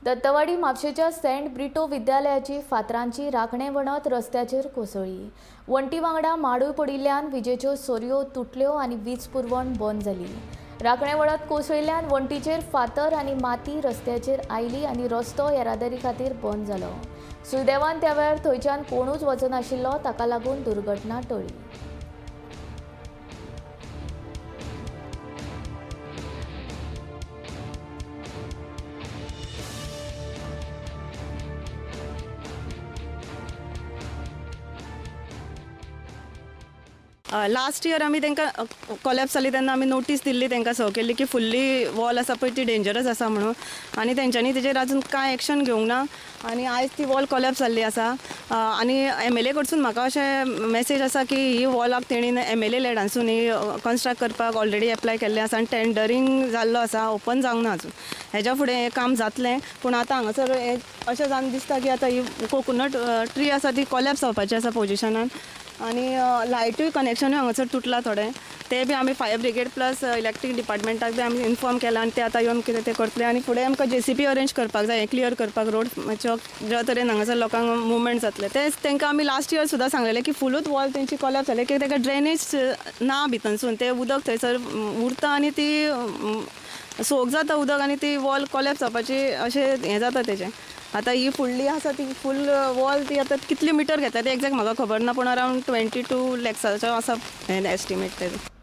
Dattawadi म्हापशेच्या Saint Brito विद्यालयाची फातरांची राखणे वणत रस्त्याचेर कोसळ्ळी। वणटी वांगडा माडूय पडिल्ल्यान विजेच्यो सोरयो तुटल्यो आनी वीज पुरवण बंद जाली। राखणे वणत कोसळिल्ल्यान वणटीचेर फातर आनी माती रस्त्याचेर आयली आनी रस्तो येरादारी खातीर बंद जालो। सुदैवान त्या वेळार थंयच्यान कोणूच वचनाशिल्लो, ताका लागून दुर्घटना टळ्ळी। लास्ट इयर आमी तांकां कॉलेप्स जाली तेन्ना आमी नोटीस दिल्ली तांकां स केल्ली की फुल्ली वॉल आसा पळय ती डेंजरस आसा म्हणून, आनी तेंच्यांनी तेजेर आजून कांय एक्शन घेवंक ना आनी आयज ती वॉल कॉलेप्स जाल्ली आसा। आनी MLA कडसून म्हाका अशें मेसेज आसा की ही वॉलाक तेणीन MLA लॅडांसून ही कन्स्ट्रक्ट करपाक ऑलरेडी एप्लाय केल्लें आसा आनी टेंडरींग जाल्लो आसा, ओपन जावंक ना आजून। हेज्या फुडें हें काम जातलें, पूण आतां हांगासर अशें जावन दिसता की आतां ही कोकोनट ट्री आसा ती कॉलेप्स जावपाची आसा पोजिशनान। आनी लायटूय कनेक्शनूय हांगासर तुटला थोडें, ते बी आमी फायर ब्रिगेड प्लस इलेक्ट्रीक डिपार्टमेंटाक बी आमी इन्फॉर्म केला आनी ते आतां येवन कितें ते करतले आनी फुडें आमकां JCB अरेंज करपाक जाय, क्लियर करपाक रोड ज्या तरेन हांगासर लोकांक मुवमेंट जातले। तेच तांकां आमी लास्ट इयर सुद्दां सांगलेलें की फुलूच वॉल तेंची कॉलेप्स जाली की ताका ड्रेनेज ना भितरसून, ते उदक थंयसर उरता आनी ती सोक जाता उदक आनी ती वॉल कॉलेप्स जावपाची अशें हें जाता तेजें। आतां ही फुडली आसा ती फूल वॉल ती आतां कितली मिटर घेता ते एक्झॅक्ट म्हाका खबर ना, पूण अरावंड 22 लॅक्साचो आसा एस्टिमेट तेजो।